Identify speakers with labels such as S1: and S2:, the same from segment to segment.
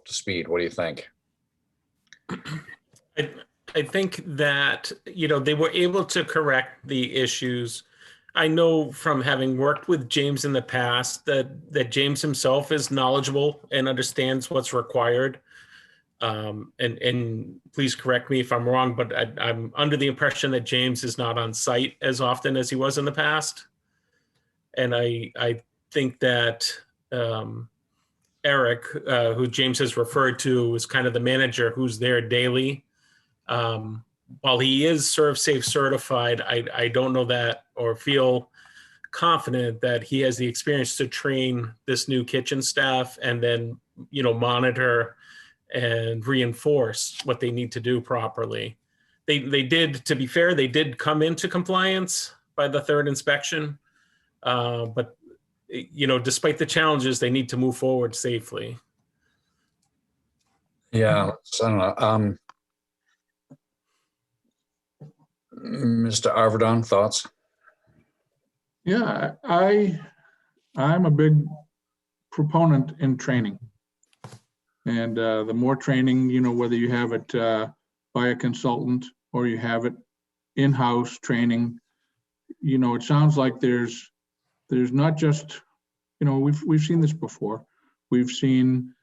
S1: to speed. What do you think?
S2: I, I think that, they were able to correct the issues. I know from having worked with James in the past that James himself is knowledgeable and understands what's required. And please correct me if I'm wrong, but I'm under the impression that James is not on site as often as he was in the past. And I think that Eric, who James has referred to, is kind of the manager who's there daily. While he is ServSafe certified, I don't know that or feel confident that he has the experience to train this new kitchen staff and then, monitor and reinforce what they need to do properly. They did, to be fair, they did come into compliance by the third inspection, but despite the challenges, they need to move forward safely.
S1: Yeah, I don't know. Mr. Arvedon, thoughts?
S3: Yeah, I'm a big proponent in training. And the more training, whether you have it by a consultant or you have it in-house training, it sounds like there's not just, we've seen this before. We've seen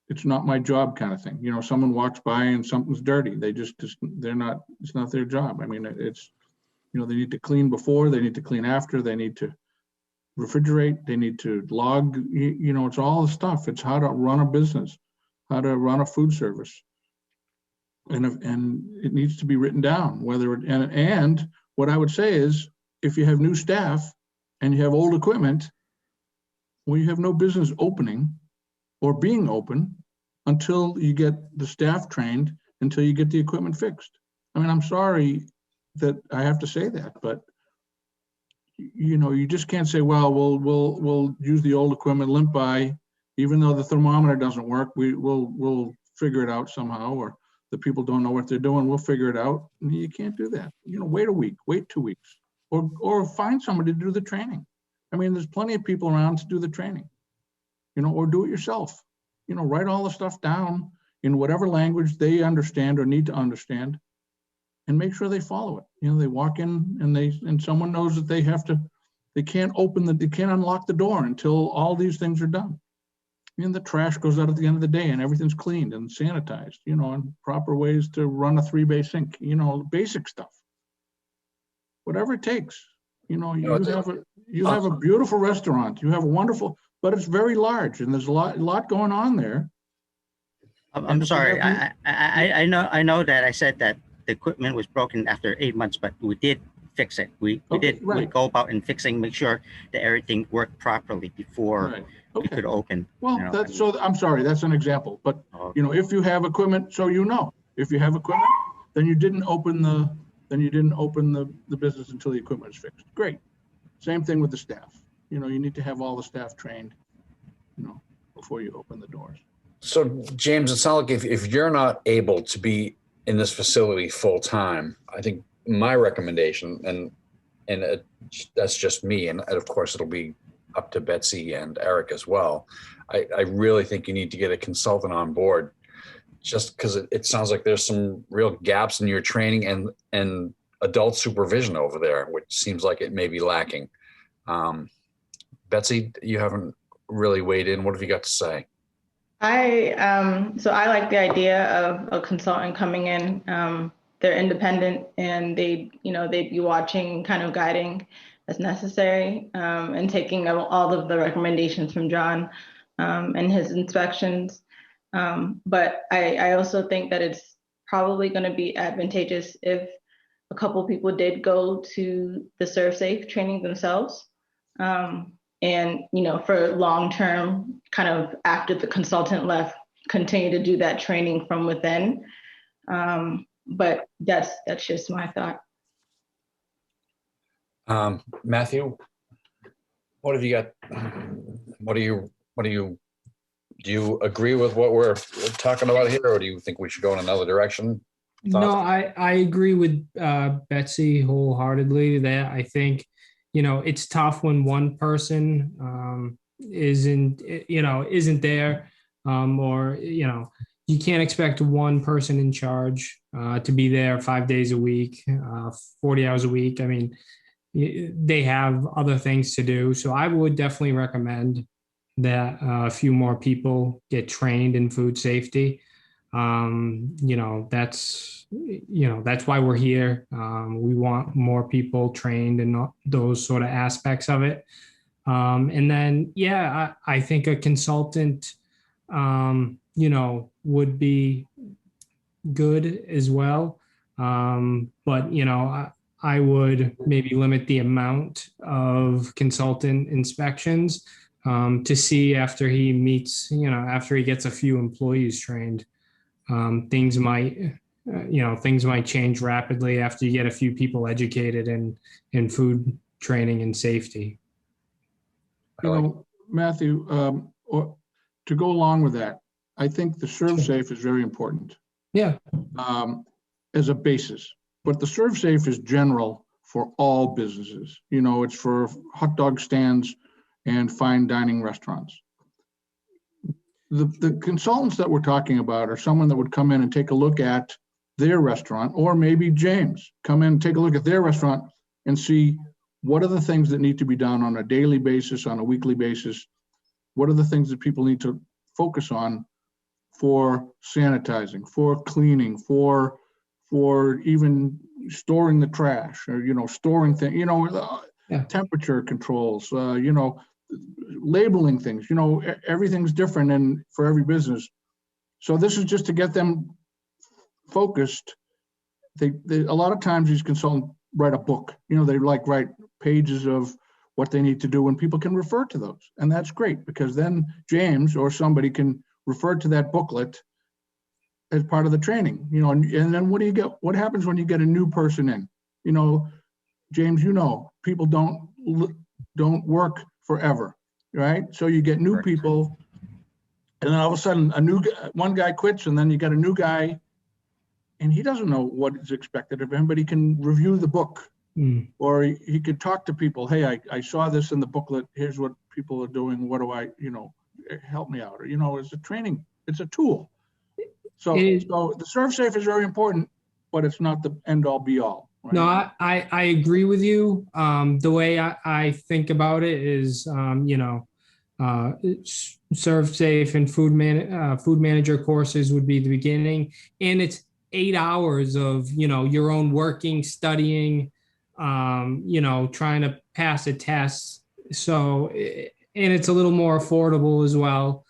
S3: it's not my job kind of thing. Someone walks by and something's dirty. They're not, it's not their job. I mean, it's, they need to clean before, they need to clean after, they need to refrigerate, they need to log, it's all the stuff. It's how to run a business, how to run a food service. And it needs to be written down, and what I would say is, if you have new staff and you have old equipment, well, you have no business opening or being open until you get the staff trained, until you get the equipment fixed. I mean, I'm sorry that I have to say that, but you just can't say, well, we'll use the old equipment, limp by, even though the thermometer doesn't work, we'll figure it out somehow, or the people don't know what they're doing, we'll figure it out. You can't do that. Wait a week, wait 2 weeks, or find somebody to do the training. I mean, there's plenty of people around to do the training, or do it yourself. Write all the stuff down in whatever language they understand or need to understand, and make sure they follow it. They walk in and someone knows that they can't unlock the door until all these things are done. The trash goes out at the end of the day and everything's cleaned and sanitized, and proper ways to run a 3-bay sink, basic stuff. Whatever it takes. You have a beautiful restaurant. You have a wonderful, but it's very large and there's a lot going on there.
S4: I'm sorry. I know that I said that the equipment was broken after 8 months, but we did fix it. We go about and fixing, make sure that everything worked properly before we could open.
S3: Well, I'm sorry, that's an example. But if you have equipment, if you have equipment, then you didn't open the business until the equipment is fixed. Great. Same thing with the staff. You need to have all the staff trained, before you open the doors.
S1: So James, it sounds like if you're not able to be in this facility full time, I think my recommendation, and that's just me, and of course it'll be up to Betsy and Eric as well. I really think you need to get a consultant on board, just because it sounds like there's some real gaps in your training and adult supervision over there, which seems like it may be lacking. Betsy, you haven't really weighed in. What have you got to say?
S5: So I like the idea of a consultant coming in. They're independent and they'd be watching, kind of guiding as necessary, and taking all of the recommendations from John and his inspections. But I also think that it's probably going to be advantageous if a couple people did go to the ServSafe training themselves. And, for long-term, kind of after the consultant left, continue to do that training from within. But that's just my thought.
S1: Matthew, what have you got? Do you agree with what we're talking about here, or do you think we should go in another direction? Thoughts?
S6: No, I agree with Betsy wholeheartedly that I think, it's tough when one person isn't there. or, you can't expect one person in charge to be there 5 days a week, 40 hours a week. I mean, they have other things to do. So I would definitely recommend that a few more people get trained in food safety. That's why we're here. We want more people trained in those sort of aspects of it. And then, I think a consultant, would be good as well. But, I would maybe limit the amount of consultant inspections to see after he meets, after he gets a few employees trained. Things might change rapidly after you get a few people educated in food training and safety.
S3: Matthew, or to go along with that, I think the serve safe is very important.
S6: Yeah.
S3: As a basis, but the serve safe is general for all businesses. It's for hot dog stands and fine dining restaurants. The consultants that we're talking about are someone that would come in and take a look at their restaurant, or maybe James come in and take a look at their restaurant and see what are the things that need to be done on a daily basis, on a weekly basis. What are the things that people need to focus on for sanitizing, for cleaning, for even storing the trash, or storing things, temperature controls, labeling things. Everything's different for every business. So this is just to get them focused. They a lot of times these consultants write a book. They write pages of what they need to do, and people can refer to those, and that's great, because then James or somebody can refer to that booklet as part of the training. And then what do you get? What happens when you get a new person in? James, people don't work forever, right? So you get new people, and then all of a sudden one guy quits, and then you get a new guy, and he doesn't know what is expected of him, but he can review the book. Or he could talk to people. Hey, I saw this in the booklet. Here's what people are doing. What do I, help me out? Or, it's a training. It's a tool. So the serve safe is very important, but it's not the end all be all. Right?
S6: No, I agree with you. The way I think about it is, serve safe and food manager courses would be the beginning, and it's 8 hours of your own working, studying, trying to pass a test. So, and it's a little more affordable as well.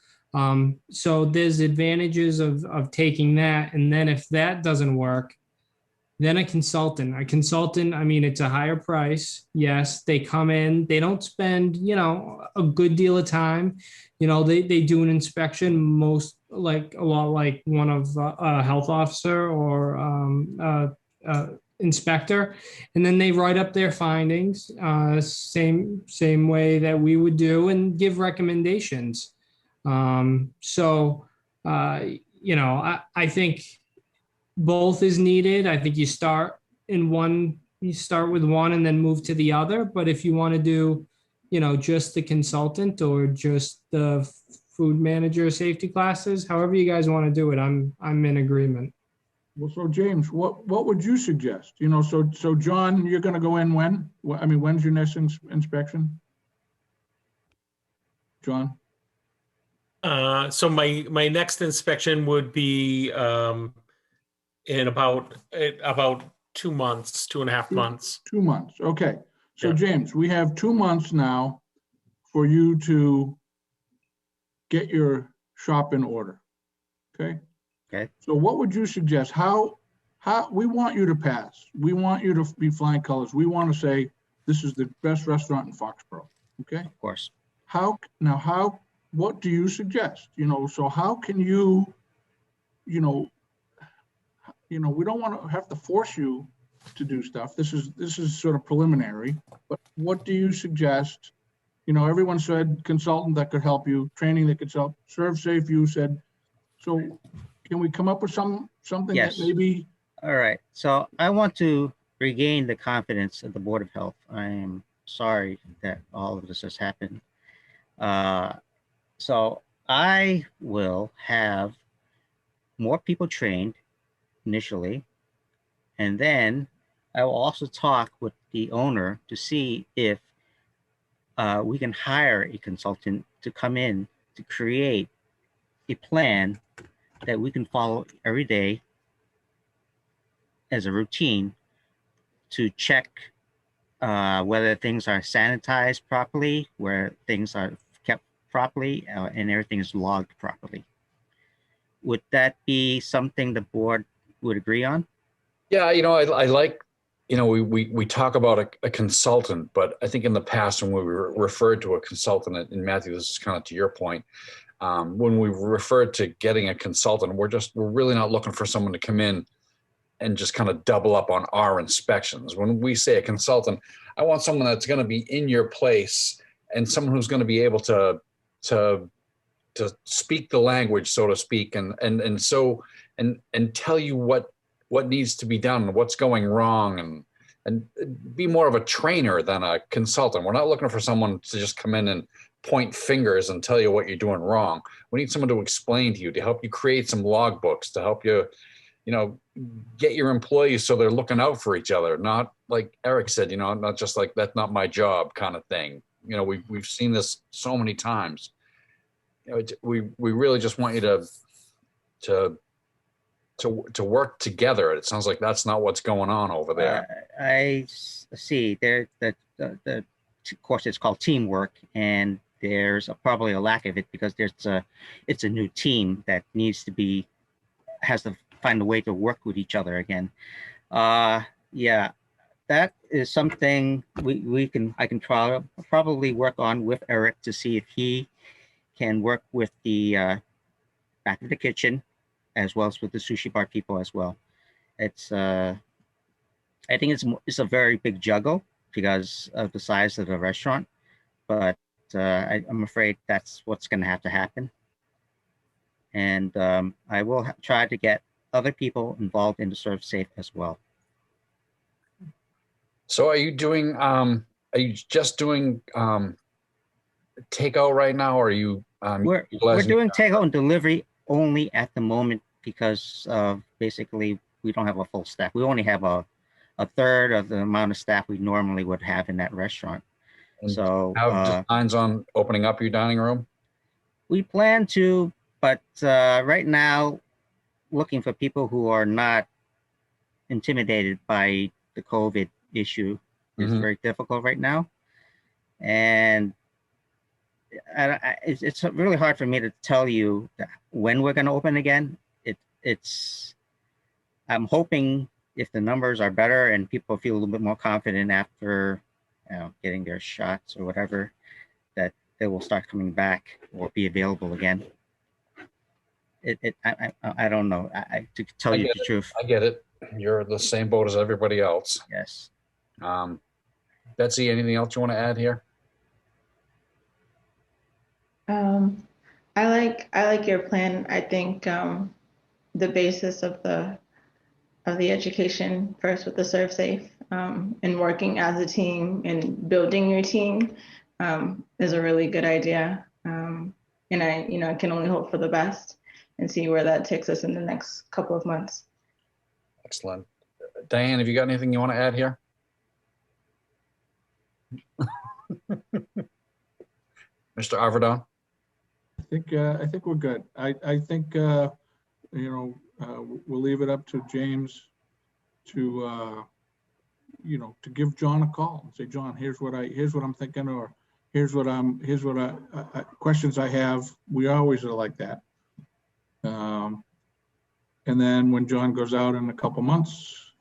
S6: So there's advantages of taking that. And then if that doesn't work, then a consultant, I mean, it's a higher price. Yes, they come in, they don't spend, a good deal of time. They do an inspection, a lot like one of a health officer or inspector, and then they write up their findings, same way that we would do, and give recommendations. I think both is needed. I think you start with one and then move to the other. But if you want to do, just the consultant or just the food manager safety classes, however you guys want to do it, I'm in agreement.
S3: Well, so James, what would you suggest? So John, you're going to go in when? I mean, when's your next inspection? John?
S2: So my next inspection would be in about 2 months, 2.5 months.
S3: 2 months. Okay. So
S2: Yeah.
S3: James, we have 2 months now for you to get your shop in order. Okay.
S4: Okay.
S3: So what would you suggest? How we want you to pass. We want you to be flying colors. We want to say this is the best restaurant in Foxborough. Okay.
S4: Of course.
S3: What do you suggest? So how can you, we don't want to have to force you to do stuff. This is sort of preliminary, but what do you suggest? Everyone said consultant that could help you, training that could help, serve safe, you said. So can we come up with something
S4: Yes.
S3: that maybe?
S4: All right. So I want to regain the confidence of the Board of Health. I am sorry that all of this has happened. So I will have more people trained initially, and then I will also talk with the owner to see if we can hire a consultant to come in to create a plan that we can follow every day as a routine to check whether things are sanitized properly, where things are kept properly, and everything is logged properly. Would that be something the board would agree on?
S1: Yeah, I like, we talk about a consultant, but I think in the past when we referred to a consultant, and Matthew, this is kind of to your point, when we referred to getting a consultant, we're really not looking for someone to come in and just kind of double up on our inspections. When we say a consultant, I want someone that's going to be in your place and someone who's going to be able to speak the language, so to speak, and tell you what needs to be done, what's going wrong, and be more of a trainer than a consultant. We're not looking for someone to just come in and point fingers and tell you what you're doing wrong. We need someone to explain to you, to help you create some logbooks, to help you, get your employees so they're looking out for each other. Not like Eric said, not just like, that's not my job kind of thing. We've seen this so many times. We really just want you to work together. It sounds like that's not what's going on over there.
S4: I see. There, the course, it's called teamwork, and there's probably a lack of it because it's a new team that has to find a way to work with each other again. Yeah, that is something I can probably work on with Eric to see if he can work with the back of the kitchen as well as with the sushi bar people as well. It's I think it's a very big juggle because of the size of the restaurant, but I'm afraid that's what's going to have to happen. And I will try to get other people involved in the Serve Safe as well.
S1: So are you just doing takeout right now, or are you
S4: we're doing takeout and delivery only at the moment because basically we don't have a full staff. We only have a third of the amount of staff we normally would have in that restaurant.
S1: And
S4: so
S1: have designs on opening up your dining room?
S4: We plan to, but right now looking for people who are not intimidated by the COVID issue is very difficult right now. And it's really hard for me to tell you when we're going to open again. I'm hoping if the numbers are better and people feel a little bit more confident after getting their shots or whatever, that they will start coming back or be available again. I don't know. To tell you the truth.
S1: I get it. You're the same boat as everybody else.
S4: Yes.
S1: Betsy, anything else you want to add here?
S5: I like your plan. I think the basis of the education first with the Serve Safe and working as a team and building your team is a really good idea. And I can only hope for the best and see where that takes us in the next couple of months.
S1: Excellent. Diane, have you got anything you want to add here? Mr. Arvedon?
S3: I think we're good. I think we'll leave it up to James to to give John a call and say, John, here's what I'm thinking, or here's what questions I have. We always are like that. And then when John goes out in a couple months,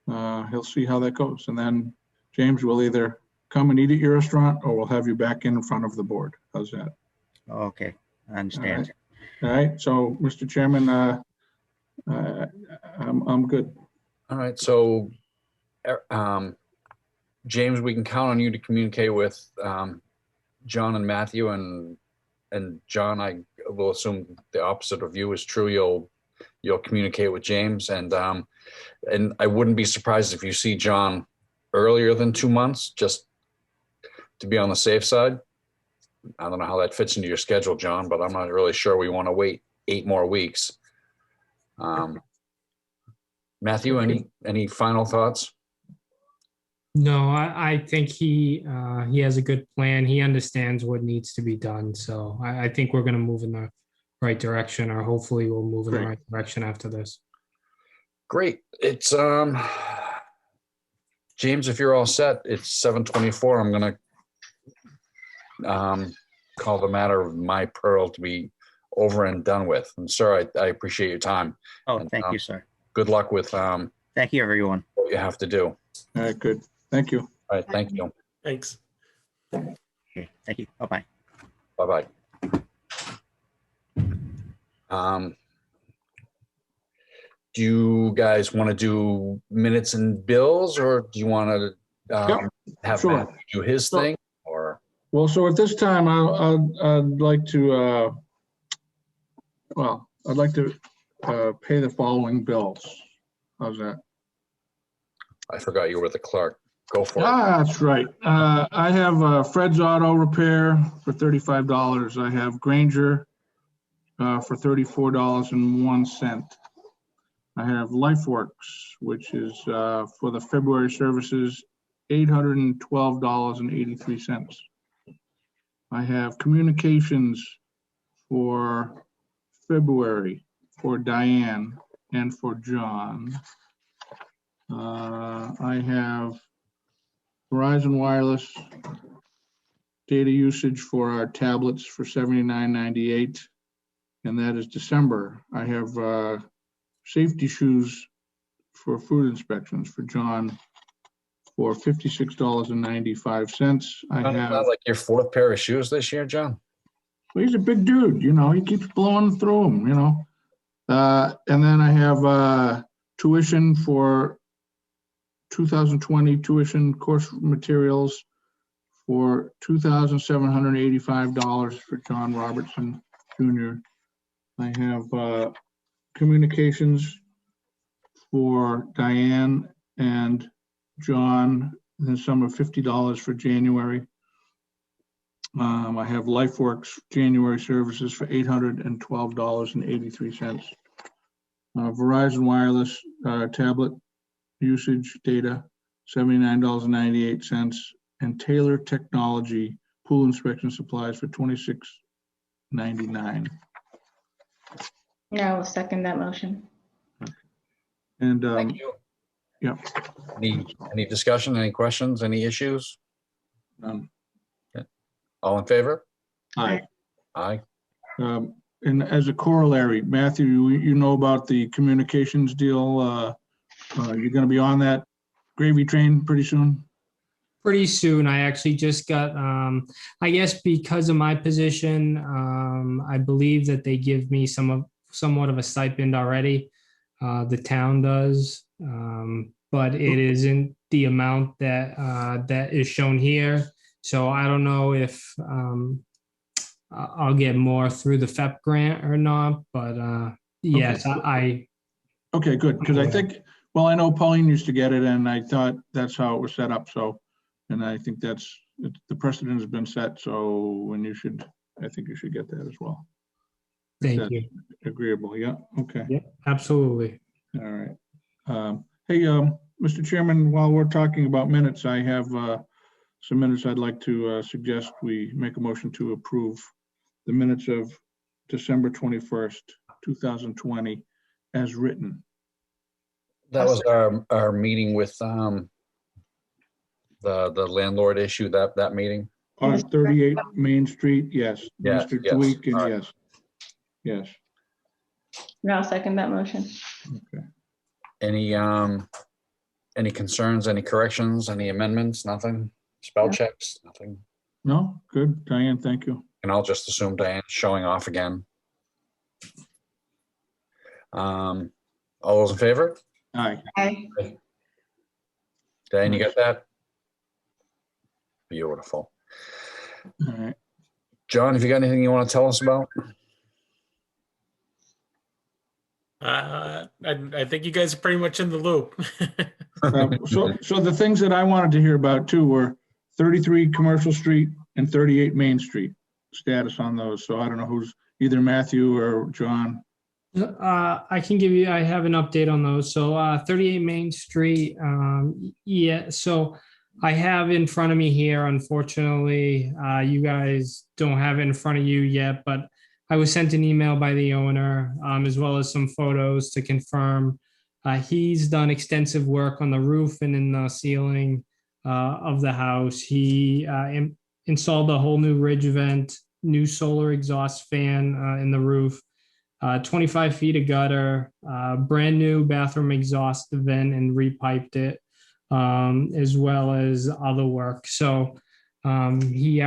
S3: he'll see how that goes. And then James will either come and eat at your restaurant or we'll have you back in front of the board. How's that?
S4: Okay, I understand.
S3: All right. So, Mr. Chairman, I'm good.
S1: All right. So, James, we can count on you to communicate with John and Matthew, and John, I will assume the opposite of you is true. You'll communicate with James, and I wouldn't be surprised if you see John earlier than 2 months, just to be on the safe side. I don't know how that fits into your schedule, John, but I'm not really sure we want to wait 8 more weeks. Matthew, any final thoughts?
S6: No, I think he has a good plan. He understands what needs to be done. So I think we're going to move in the right direction, or hopefully we'll move in the right direction after this.
S1: Great. It's James, if you're all set, it's 7:24. I'm going to call the matter of my Pearl to be over and done with. And sir, I appreciate your time.
S4: Oh,
S1: and,
S4: thank you, sir.
S1: Good luck with
S4: thank you, everyone.
S1: what you have to do.
S3: All right, good. Thank you.
S1: All right, thank you.
S2: Thanks.
S4: Okay, thank you. Bye-bye.
S1: Bye-bye. Do you guys want to do minutes and bills, or do you want to have
S3: sure.
S1: Matt do his thing? Or
S3: Well, so at this time, I'd like to, I'd like to pay the following bills. How's that?
S1: I forgot you were the clerk. Go for it.
S3: That's right. I have Fred's Auto Repair for $35. I have Granger for $34.01. I have LifeWorks, which is for the February services, $812.83. I have Communications for February for Diane and for John. I have Verizon Wireless data usage for our tablets for $79.98, and that is December. I have safety shoes for food inspections for John for $56.95. I have
S1: Not like your 4th pair of shoes this year, John.
S3: Well, he's a big dude, he keeps blowing through them, And then I have tuition for 2020 tuition course materials for $2,785 for John Robertson Jr. I have communications for Diane and John in the sum of $50 for January. I have LifeWorks January services for $812.83. Verizon Wireless tablet usage data, $79.98. And Taylor Technology pool inspection supplies for $26.99.
S5: Yeah, I will second that motion.
S3: And
S1: Thank you.
S3: yeah.
S1: Any discussion, any questions, any issues?
S3: None.
S1: All in favor?
S3: Aye.
S1: Aye.
S3: And as a corollary, Matthew, you know about the communications deal. You're going to be on that gravy train pretty soon?
S6: Pretty soon. I actually just got, I guess because of my position, I believe that they give me somewhat of a stipend already. The town does, but it isn't the amount that is shown here. So I don't know if I'll get more through the FEP grant or not, but yes,
S3: okay. Okay, good, because I think, well, I know Pauline used to get it, and I thought that's how it was set up. So, and I think the precedent has been set. So, I think you should get that as well.
S6: Thank you.
S3: Agreeable, yeah. Okay.
S6: Yeah, absolutely.
S3: All right. Hey, Mr. Chairman, while we're talking about minutes, I have some minutes I'd like to suggest we make a motion to approve the minutes of December 21st, 2020 as written.
S1: That was our meeting with the landlord issue, that meeting.
S3: On 38 Main Street, yes.
S1: Yes,
S3: Mr.
S1: yes.
S3: Tweak, and
S1: All right.
S3: yes. Yes.
S5: No, I'll second that motion.
S3: Okay.
S1: Any concerns, any corrections, any amendments, nothing? Spell checks, nothing?
S3: No, good. Diane, thank you.
S1: And I'll just assume Diane's showing off again. All those in favor?
S3: Aye.
S5: Aye.
S1: Diane, you got that? Beautiful.
S3: All right.
S1: John, have you got anything you want to tell us about?
S2: I think you guys are pretty much in the loop.
S3: So the things that I wanted to hear about too were 33 Commercial Street and 38 Main Street. status on those. So I don't know who's either Matthew or John.
S6: I can give you, I have an update on those. So 38 Main Street, yeah, so I have in front of me here, unfortunately, you guys don't have it in front of you yet, but I was sent an email by the owner, as well as some photos to confirm. He's done extensive work on the roof and in the ceiling of the house. He installed a whole new ridge vent, new solar exhaust fan in the roof, 25 feet of gutter, brand new bathroom exhaust vent, and repiped it, as well as other work. So he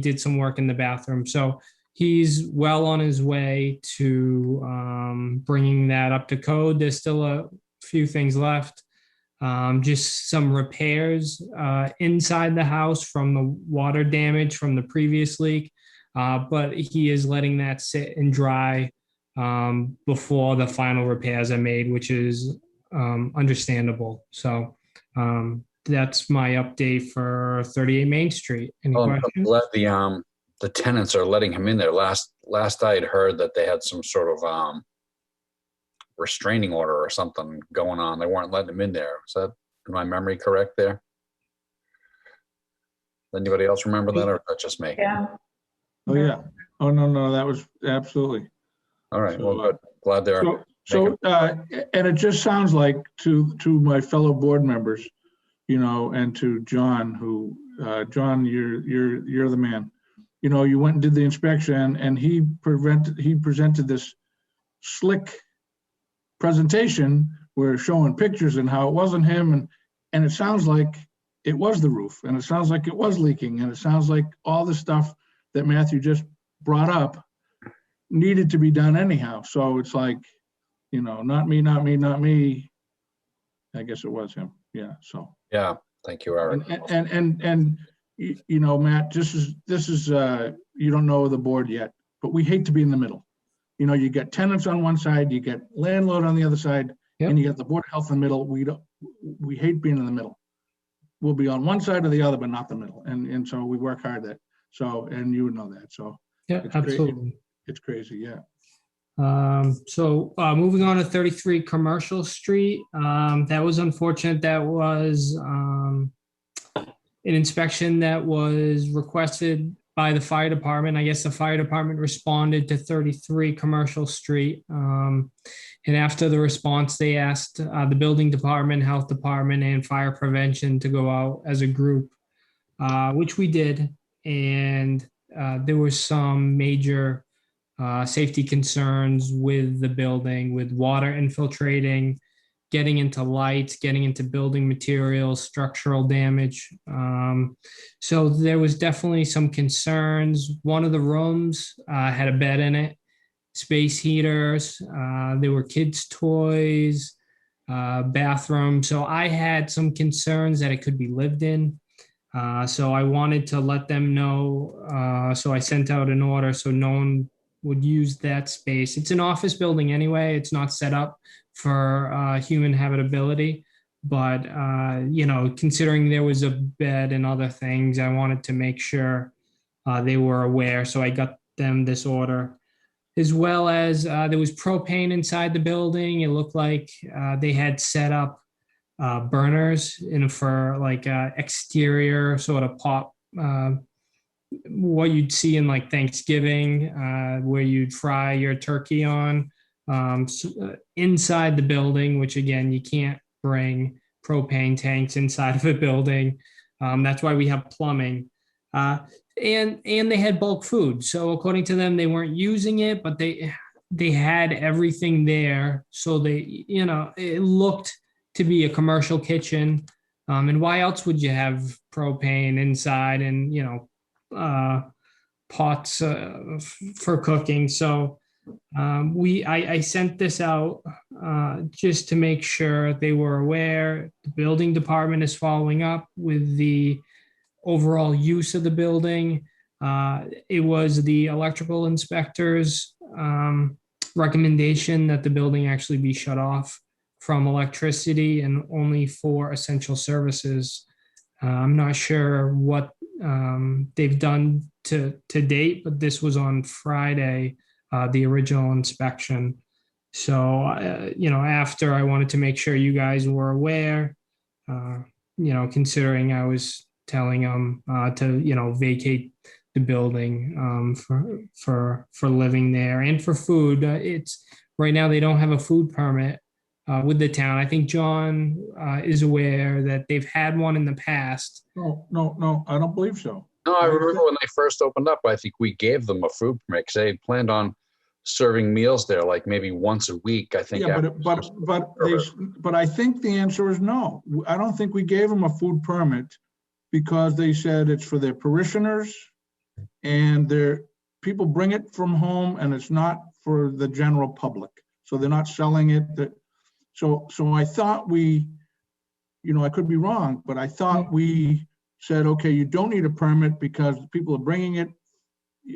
S6: did some work in the bathroom. So he's well on his way to bringing that up to code. There's still a few things left. Just some repairs inside the house from the water damage from the previous leak. But he is letting that sit and dry before the final repairs are made, which is understandable. So that's my update for 38 Main Street. Any questions?
S1: I'm glad the tenants are letting him in there. Last I had heard that they had some sort of restraining order or something going on. They weren't letting him in there. Is that, in my memory, correct there? Anybody else remember that, or is that just me?
S5: Yeah.
S3: Oh, yeah. Oh, no, that was absolutely.
S1: All right.
S3: So,
S1: Well, good. Glad they're.
S3: And it just sounds like to my fellow board members, and to John, who John, you're the man. You went and did the inspection, and he presented this slick presentation where showing pictures and how it wasn't him, and it sounds like it was the roof, and it sounds like it was leaking, and it sounds like all the stuff that Matthew just brought up needed to be done anyhow. So it's like, not me. I guess it was him. Yeah. So.
S1: Yeah. Thank you, Eric.
S3: And Matt, this is you don't know the board yet, but we hate to be in the middle. You get tenants on one side, you get landlord on the other side,
S6: yep,
S3: and you get the board of health in the middle. We hate being in the middle. We'll be on one side or the other, but not the middle. And so we work hard at. So, and you would know that. So
S6: yeah, absolutely.
S3: It's crazy. Yeah.
S6: So moving on to 33 Commercial Street. That was unfortunate. That was an inspection that was requested by the fire department. I guess the fire department responded to 33 Commercial Street. And after the response, they asked the building department, health department, and fire prevention to go out as a group, which we did. And there was some major safety concerns with the building, with water infiltrating, getting into lights, getting into building materials, structural damage. So there was definitely some concerns. One of the rooms had a bed in it, space heaters, there were kids' toys, bathroom. So I had some concerns that it could be lived in. So I wanted to let them know. So I sent out an order so no one would use that space. It's an office building anyway. It's not set up for human habitability. But, considering there was a bed and other things, I wanted to make sure they were aware. So I got them this order. As well as there was propane inside the building. It looked like they had set up burners for like exterior sort of pot, what you'd see in like Thanksgiving, where you'd fry your turkey on, inside the building, which again, you can't bring propane tanks inside of a building. That's why we have plumbing. And they had bulk food. So according to them, they weren't using it, but they had everything there. So they, it looked to be a commercial kitchen. And why else would you have propane inside and, pots for cooking? So I sent this out just to make sure they were aware. The building department is following up with the overall use of the building. It was the electrical inspector's recommendation that the building actually be shut off from electricity and only for essential services. I'm not sure what they've done to date, but this was on Friday, the original inspection. So, after, I wanted to make sure you guys were aware, considering I was telling them to, vacate the building for living there and for food. It's right now they don't have a food permit with the town. I think John is aware that they've had one in the past.
S3: No, I don't believe so.
S1: No, I remember when they first opened up, I think we gave them a food permit because they planned on serving meals there, like maybe once a week. I think.
S3: Yeah, but I think the answer is no. I don't think we gave them a food permit because they said it's for their parishioners and their people bring it from home and it's not for the general public. So they're not selling it. So I thought we, I could be wrong, but I thought we said, okay, you don't need a permit because people are bringing it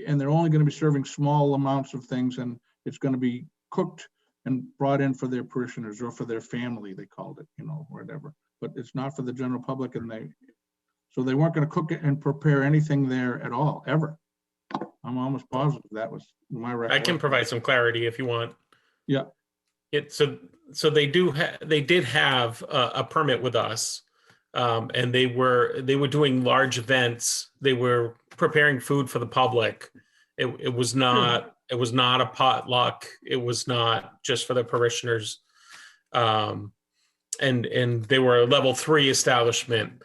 S3: and they're only going to be serving small amounts of things and it's going to be cooked and brought in for their parishioners or for their family, they called it, whatever. But it's not for the general public, and so they weren't going to cook it and prepare anything there at all, ever. I'm almost positive that was my recollection.
S2: I can provide some clarity if you want.
S3: Yeah.
S2: So they did have a permit with us, and they were doing large events. They were preparing food for the public. It was not a potluck. It was not just for the parishioners. And they were a level 3 establishment.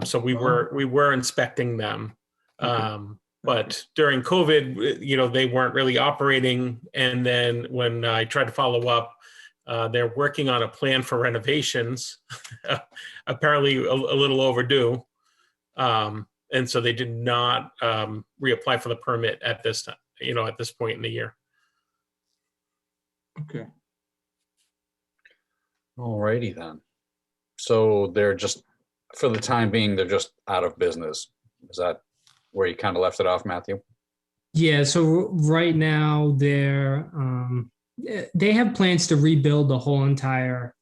S2: So we were inspecting them. But during COVID, they weren't really operating. And then when I tried to follow up, they're working on a plan for renovations, apparently a little overdue. And so they did not reapply for the permit at this time, at this point in the year.
S3: Okay.
S1: All righty then. So they're just, for the time being, they're just out of business. Is that where you kind of left it off, Matthew?
S6: Yeah. So right now they have plans to rebuild the whole entire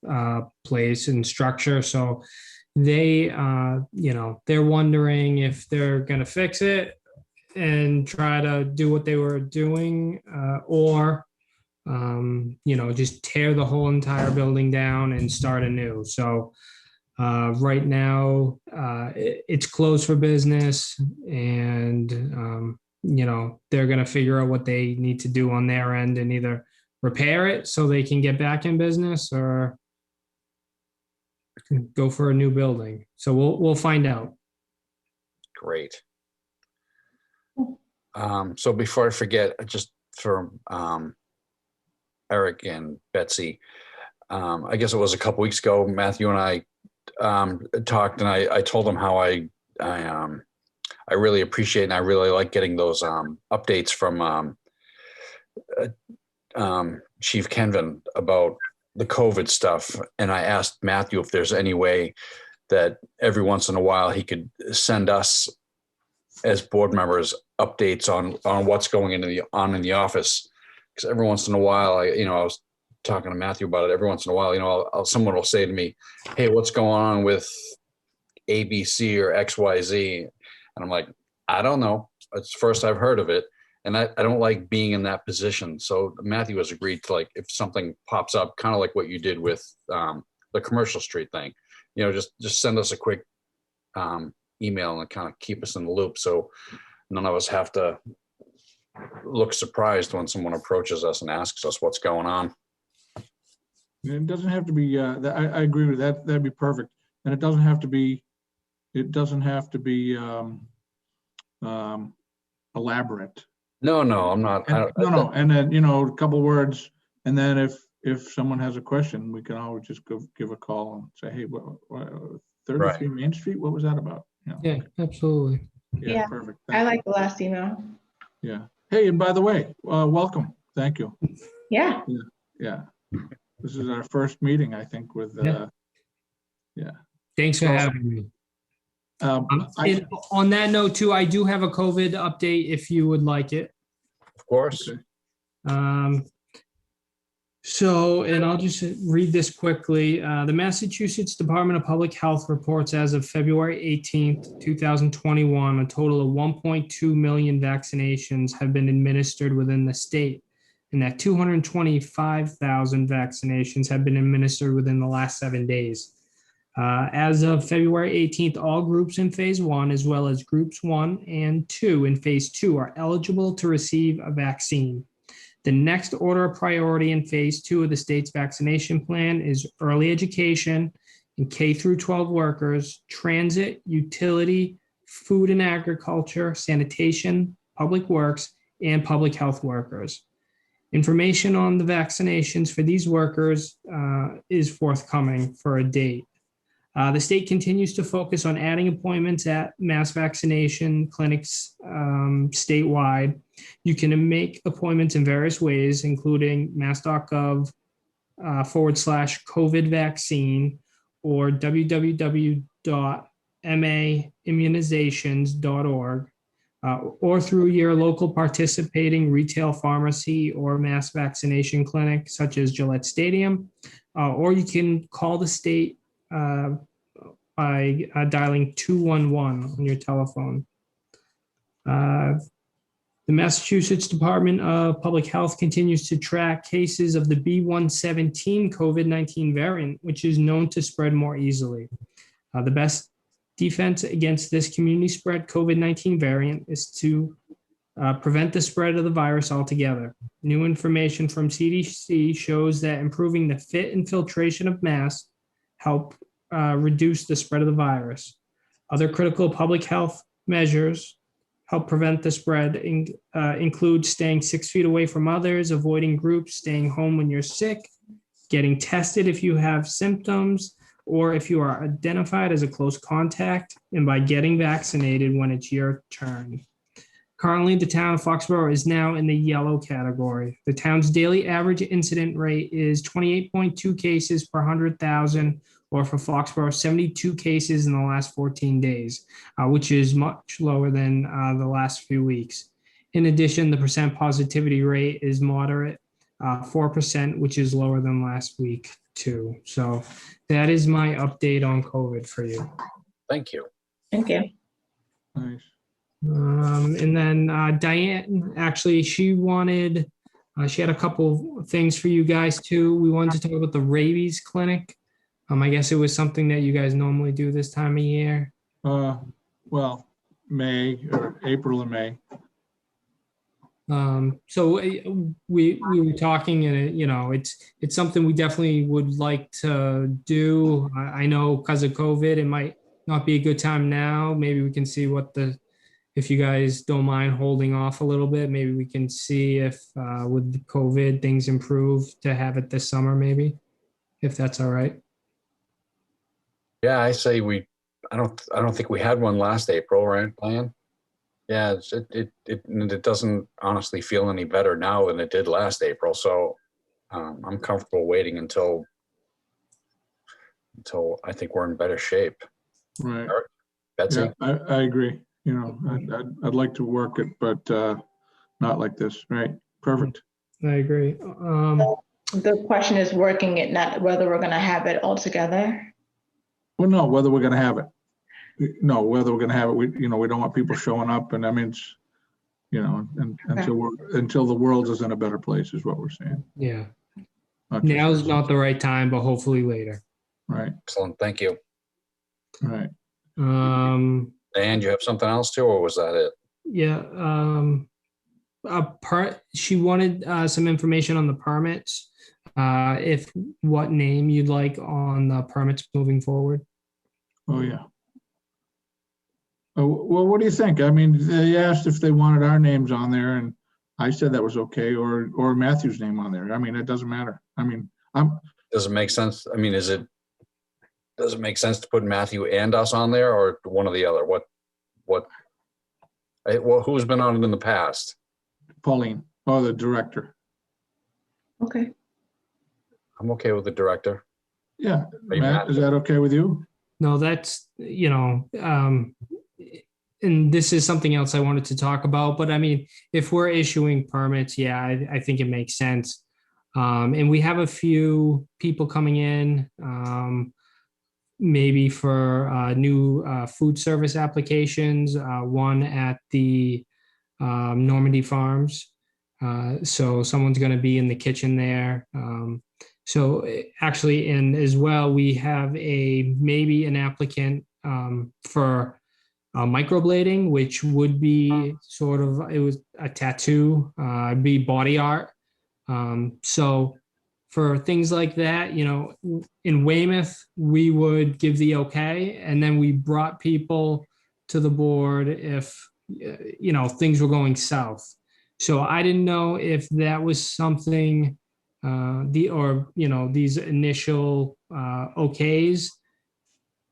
S6: place and structure. So they, they're wondering if they're going to fix it and try to do what they were doing, or, just tear the whole entire building down and start anew. So right now it's closed for business, and, they're going to figure out what they need to do on their end and either repair it so they can get back in business or go for a new building. So we'll find out.
S1: Great. So before I forget, just for Eric and Betsy, I guess it was a couple weeks ago, Matthew and I talked, and I told them how I really appreciate and I really like getting those updates from Chief Kenvin about the COVID stuff. And I asked Matthew if there's any way that every once in a while he could send us as board members updates on what's going on in the office. Because every once in a while, I was talking to Matthew about it. Every once in a while, someone will say to me, "Hey, what's going on with ABC or XYZ?" And I'm like, I don't know. It's the first I've heard of it. And I don't like being in that position. So Matthew has agreed to, like, if something pops up, kind of like what you did with the Commercial Street thing, just send us a quick email and kind of keep us in the loop, so none of us have to look surprised when someone approaches us and asks us what's going on.
S3: It doesn't have to be. I agree with that. That'd be perfect. And it doesn't have to be. Elaborate.
S1: No, I'm not.
S3: No. And then, a couple words. And then if someone has a question, we can always just give a call and say, hey, what 33 right. Main Street, what was that about?
S6: Yeah, absolutely.
S5: Yeah,
S3: perfect.
S5: I like the last email.
S3: Yeah. Hey, and by the way, welcome. Thank you.
S5: Yeah.
S3: Yeah. This is our first meeting, I think, with, yeah.
S6: Thanks for having me. On that note, too, I do have a COVID update if you would like it.
S1: Of course.
S3: Okay.
S6: So, and I'll just read this quickly. The Massachusetts Department of Public Health reports as of February 18th, 2021, a total of 1.2 million vaccinations have been administered within the state, and that 225,000 vaccinations have been administered within the last 7 days. As of February 18th, all groups in phase 1, as well as groups 1 and 2 in phase 2, are eligible to receive a vaccine. The next order of priority in phase 2 of the state's vaccination plan is early education and K through 12 workers, transit, utility, food and agriculture, sanitation, public works, and public health workers. Information on the vaccinations for these workers is forthcoming for a date. The state continues to focus on adding appointments at mass vaccination clinics statewide. You can make appointments in various ways, including mass.gov/COVID vaccine or www.maimmunizations.org, or through your local participating retail pharmacy or mass vaccination clinic, such as Gillette Stadium, or you can call the state by dialing 211 on your telephone. The Massachusetts Department of Public Health continues to track cases of the B.1.17 COVID-19 variant, which is known to spread more easily. The best defense against this community spread COVID-19 variant is to prevent the spread of the virus altogether. New information from CDC shows that improving the fit and filtration of masks help reduce the spread of the virus. Other critical public health measures help prevent the spread include staying 6 feet away from others, avoiding groups, staying home when you're sick, getting tested if you have symptoms, or if you are identified as a close contact, and by getting vaccinated when it's your turn. Currently, the town of Foxborough is now in the yellow category. The town's daily average incident rate is 28.2 cases per 100,000, or for Foxborough, 72 cases in the last 14 days, which is much lower than the last few weeks. In addition, the percent positivity rate is moderate, 4%, which is lower than last week too. So that is my update on COVID for you.
S1: Thank you.
S5: Thank you.
S3: Nice.
S6: And then Diane, actually, she had a couple of things for you guys too. We wanted to talk about the rabies clinic. I guess it was something that you guys normally do this time of year.
S3: Well, May or April and May.
S6: So we were talking, and it's something we definitely would like to do. I know because of COVID, it might not be a good time now. Maybe we can see if you guys don't mind holding off a little bit, maybe we can see if with COVID things improve to have it this summer, maybe, if that's all right.
S1: Yeah, I say I don't think we had one last April, right, Diane? Yeah, it doesn't honestly feel any better now than it did last April. So I'm comfortable waiting until I think we're in better shape.
S3: Right.
S1: Betsy?
S3: Yeah, I agree. I'd like to work it, but not like this. Right. Perfect.
S6: I agree.
S5: The question is working it, not whether we're going to have it all together.
S3: Well, no, whether we're going to have it. No, whether we're going to have it. We don't want people showing up, and I mean, it's, until the world is in a better place, is what we're saying.
S6: Yeah. Now's not the right time, but hopefully later.
S3: Right.
S1: Excellent. Thank you.
S3: Right.
S1: And you have something else too, or was that it?
S6: Yeah. She wanted some information on the permits. What name you'd like on the permits moving forward.
S3: Oh, yeah. Well, what do you think? I mean, they asked if they wanted our names on there, and I said that was okay, or Matthew's name on there. I mean, it doesn't matter. I mean,
S1: Does it make sense? I mean, does it make sense to put Matthew and us on there, or one or the other? Who's been on it in the past?
S3: Pauline, the director.
S5: Okay.
S1: I'm okay with the director.
S3: Yeah. Matt, is that okay with you?
S6: No, that's, and this is something else I wanted to talk about, but I mean, if we're issuing permits, yeah, I think it makes sense. And we have a few people coming in, maybe for new food service applications, one at the Normandy Farms. So someone's going to be in the kitchen there. So actually, and as well, we have maybe an applicant for microblading, which would be sort of, it was a tattoo, it'd be body art. So for things like that, you know, in Weymouth, we would give the okay, and then we brought people to the board if, you know, things were going south. So I didn't know if that was something, these initial okays.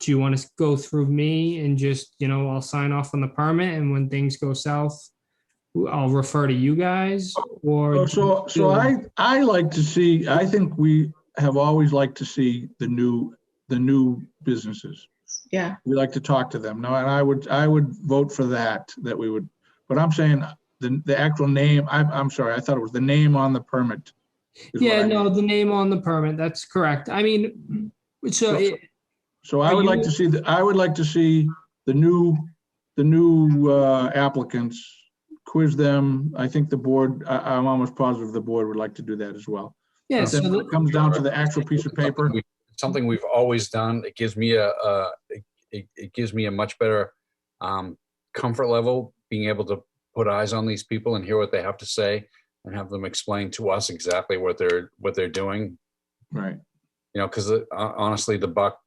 S6: Do you want to go through me and just, you know, I'll sign off on the permit, and when things go south, I'll refer to you guys? Or
S3: I like to see, I think we have always liked to see the new businesses.
S5: Yeah.
S3: We like to talk to them. No, and I would vote for that we would, but I'm saying the actual name, I'm sorry, I thought it was the name on the permit.
S6: Yeah, no, the name on the permit, that's correct. I mean,
S3: so I would like to see the new applicants, quiz them. I think the board, I'm almost positive the board would like to do that as well.
S6: Yeah,
S3: so when it comes down to the actual piece of paper.
S1: Something we've always done. It gives me it gives me a much better comfort level being able to put eyes on these people and hear what they have to say and have them explain to us exactly what they're doing.
S3: Right.
S1: You know, because honestly, the buck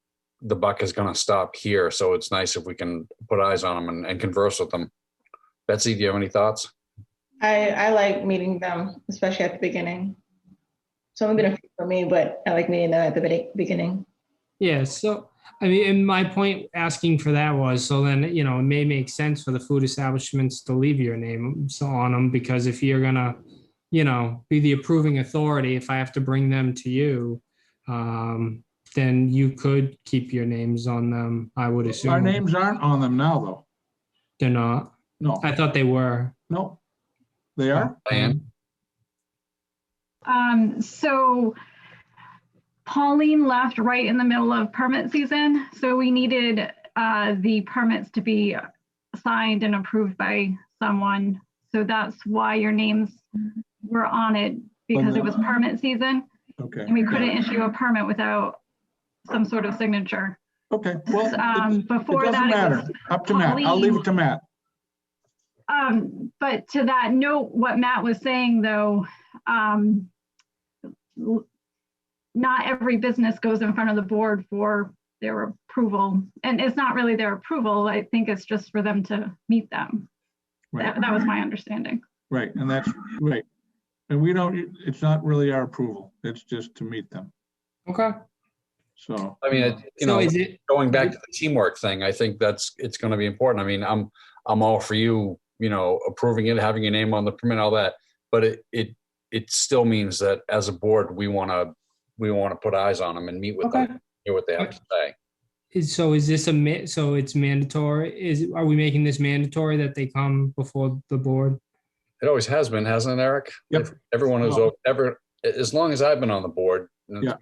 S1: is going to stop here. So it's nice if we can put eyes on them and converse with them. Betsy, do you have any thoughts?
S5: I like meeting them, especially at the beginning. Some have been a few for me, but I like meeting them at the beginning.
S6: Yeah, so I mean, and my point asking for that was, so then, you know, it may make sense for the food establishments to leave your name on them, because if you're gonna, you know, be the approving authority, if I have to bring them to you, then you could keep your names on them, I would assume.
S3: Our names aren't on them now, though.
S6: They're not?
S3: No.
S6: I thought they were.
S3: No, they are.
S1: Diane?
S7: So Pauline left right in the middle of permit season. So we needed the permits to be signed and approved by someone. So that's why your names were on it, because it was permit season.
S3: Okay.
S7: And we couldn't issue a permit without some sort of signature.
S3: Okay. Well,
S7: before
S3: it doesn't matter. Up to Matt. I'll leave it to Matt.
S7: But to that note, what Matt was saying though, not every business goes in front of the board for their approval, and it's not really their approval. I think it's just for them to meet them. Right. That was my understanding.
S3: Right, and that's right. And we don't, it's not really our approval. It's just to meet them.
S6: Okay.
S3: So,
S1: I mean, going back to the teamwork thing, I think it's going to be important. I mean, I'm all for you, you know, approving it, having your name on the permit, all that, but it still means that as a board, we want to put eyes on them and meet with them, hear what they have to say.
S6: So is this so it's mandatory? Are we making this mandatory that they come before the board?
S1: It always has been, hasn't it, Eric?
S3: Yep.
S1: Everyone who's ever, as long as I've been on the board.
S3: Yeah.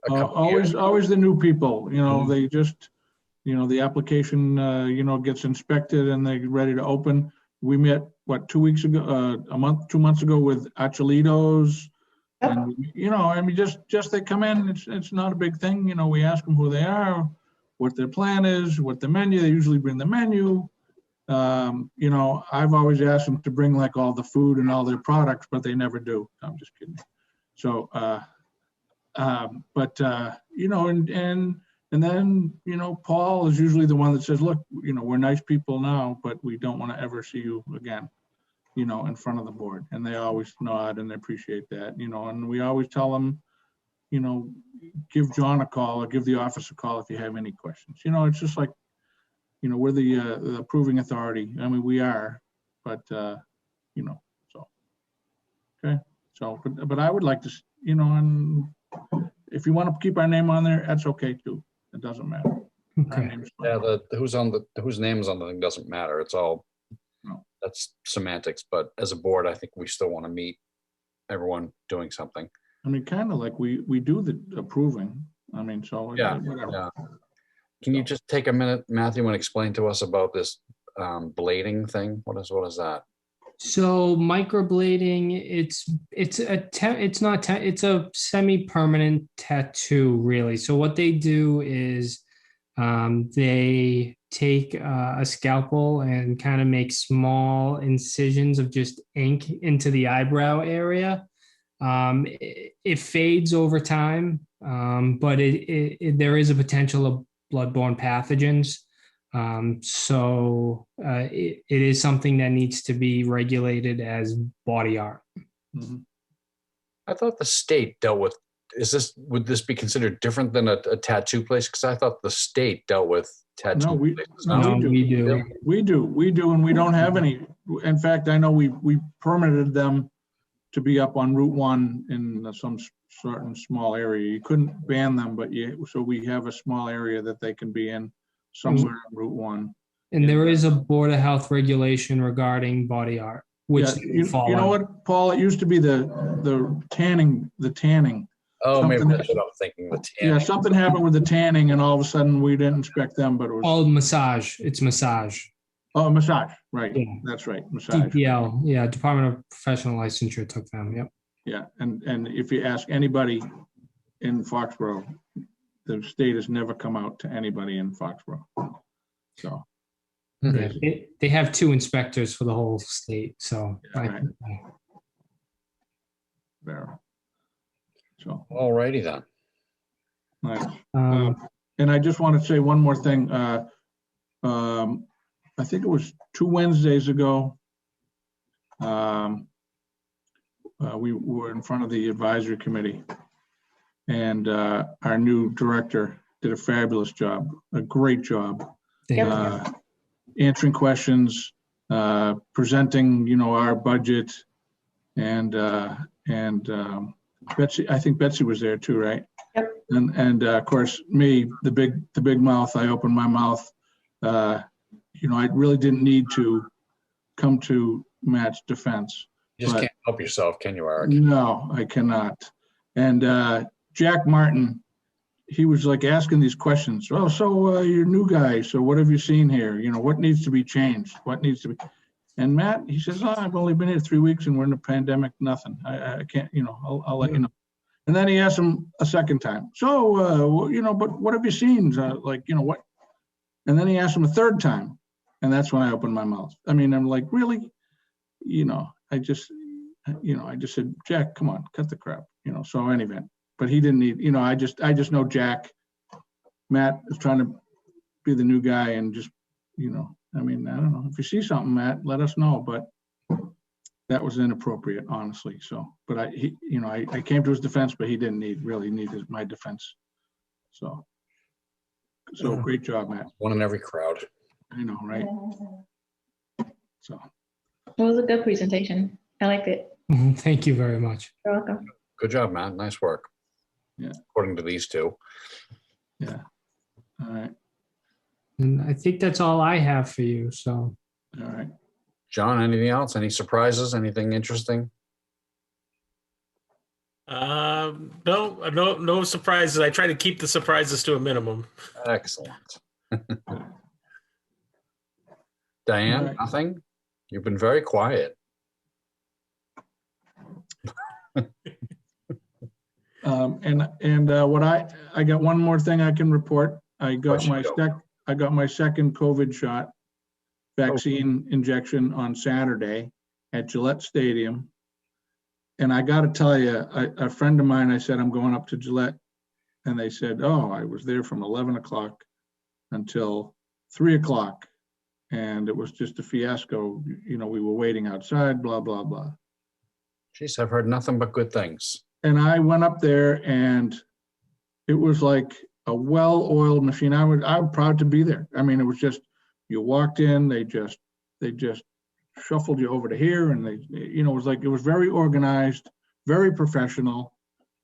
S3: Always the new people, you know, they just, you know, the application, you know, gets inspected and they're ready to open. We met, 2 weeks ago, 2 months ago with Acholitos.
S5: Yep.
S3: And, you know, I mean, just they come in, it's not a big thing. You know, we ask them who they are, what their plan is, what the menu, they usually bring the menu. You know, I've always asked them to bring like all the food and all their products, but they never do. I'm just kidding. So, you know, and then, you know, Paul is usually the one that says, look, you know, we're nice people now, but we don't want to ever see you again, you know, in front of the board. And they always nod and they appreciate that, you know, and we always tell them, you know, give John a call or give the office a call if you have any questions. You know, it's just like, you know, we're the approving authority. I mean, we are, but, you know, so, okay. So, but I would like to, you know, and if you want to keep our name on there, that's okay too. It doesn't matter.
S6: Okay.
S1: Yeah, whose name is on the thing doesn't matter. It's all, that's semantics. But as a board, I think we still want to meet everyone doing something.
S3: I mean, kind of like we do the approving. I mean, so
S1: Yeah,
S3: whatever.
S1: yeah. Can you just take a minute, Matthew, and explain to us about this blading thing? What is that?
S6: So microblading, it's a semi-permanent tattoo, really. So what they do is they take a scalpel and kind of make small incisions of just ink into the eyebrow area. It fades over time, but there is a potential of bloodborne pathogens. So it is something that needs to be regulated as body art.
S3: Mhm.
S1: I thought the state dealt with, would this be considered different than a tattoo place? Because I thought the state dealt with tattoo
S3: No, we
S1: places.
S6: No, we do.
S3: We do, and we don't have any. In fact, I know we permitted them to be up on Route 1 in some certain small area. You couldn't ban them, but so we have a small area that they can be in somewhere on Route 1.
S6: And there is a Board of Health regulation regarding body art, which
S3: Yeah, you know what, Paul? It used to be the tanning.
S1: Oh, maybe
S3: Something-
S1: that's what I'm thinking. The
S3: Yeah,
S1: tanning.
S3: something happened with the tanning, and all of a sudden we didn't inspect them, but it was
S6: called massage. It's massage.
S3: massage. Right,
S6: Yeah.
S3: that's right, massage.
S6: DPL, yeah, Department of Professional Licensure took them. Yep.
S3: Yeah, and if you ask anybody in Foxborough, the state has never come out to anybody in Foxborough. So,
S6: Yeah, they have 2 inspectors for the whole state. So
S3: Yeah, right. there. So,
S1: All righty then.
S3: nice.
S6: um,
S3: And I just want to say one more thing. I think it was 2 Wednesdays ago. We were in front of the advisory committee, and our new director did a fabulous job, a great job.
S6: thank you.
S3: Answering questions, presenting, our budget, and Betsy. I think Betsy was there too, right?
S5: Yep.
S3: And of course, me, the big mouth. I opened my mouth. I really didn't need to come to Matt's defense.
S1: You just
S3: But-
S1: can't help yourself, can you, Eric?
S3: No, I cannot. And Jack Martin, he was like asking these questions. Oh, so you're a new guy. So what have you seen here? What needs to be changed? What needs to be? And Matt, he says, I've only been here 3 weeks and we're in a pandemic. Nothing. I can't. I'll let you know. And then he asked him a second time. So but what have you seen? What? And then he asked him a third time, and that's when I opened my mouth. I mean, I'm like, really? I just said, Jack, come on, cut the crap, so anyway, but he didn't need, I just know Jack. Matt is trying to be the new guy and just, I don't know. If you see something, Matt, let us know, but that was inappropriate, honestly. So, but I came to his defense, but he didn't really need my defense. So great job, Matt.
S1: One in every crowd.
S3: I know, right? So.
S5: It was a good presentation. I liked it.
S6: Thank you very much.
S5: You're welcome.
S1: Good job, Matt. Nice work.
S3: Yeah.
S1: According to these two.
S3: Yeah. All right.
S6: And I think that's all I have for you. So,
S3: All right.
S1: John, anything else? Any surprises? Anything interesting?
S2: No surprises. I try to keep the surprises to a minimum.
S1: Excellent. Diane,
S3: All right.
S1: nothing? You've been very quiet.
S3: What I got one more thing I can report. I got my second COVID shot vaccine injection on Saturday at Gillette Stadium. And I got to tell you, a friend of mine, I said, I'm going up to Gillette. And they said, oh, I was there from 11 o'clock until 3 o'clock. And it was just a fiasco. We were waiting outside, blah, blah, blah.
S1: Jeez, I've heard nothing but good things.
S3: And I went up there and it was like a well-oiled machine. I'm proud to be there. I mean, it was just, you walked in, they just shuffled you over to here, and it was very organized, very professional,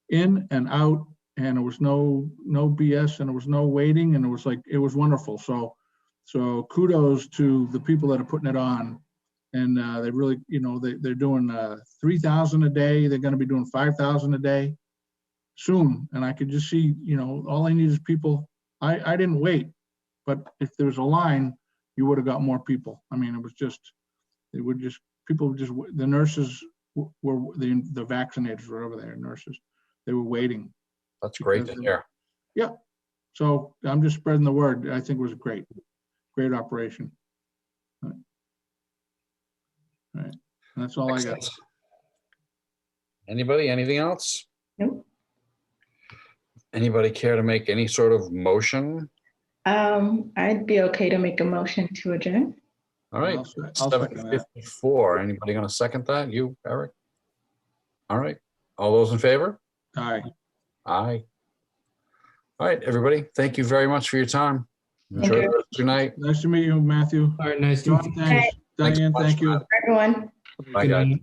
S3: in and out, and it was no BS, and there was no waiting, and it was wonderful. So kudos to the people that are putting it on, and they really, they're doing 3,000 a day. They're going to be doing 5,000 a day. soon. And I could just see, you know, all I need is people. I didn't wait, but if there was a line, you would have got more people. I mean, it was just, people would just, the nurses were, the vaccinators were over there, nurses. They were waiting.
S1: That's great to hear.
S3: Yeah. So I'm just spreading the word. I think it was a great operation. All right. That's all I got.
S1: Anybody, anything else?
S5: Nope.
S1: Anybody care to make any sort of motion?
S5: I'd be okay to make a motion to adjourn.
S1: All right,
S3: I'll second that.
S1: 7:54. Anybody going to second that? You, Eric? All right. All those in favor?
S3: Aye.
S1: Aye. All right, everybody. Thank you very much for your time. Enjoy the rest of your night.
S3: Nice to meet you, Matthew.
S6: All right, nice to meet
S3: John,
S6: you.
S3: thanks.
S1: Thanks
S3: Diane,
S1: so much,
S3: thank you.
S1: Matt.
S5: Everyone.
S1: Bye,
S6: Good
S1: guys.
S6: night.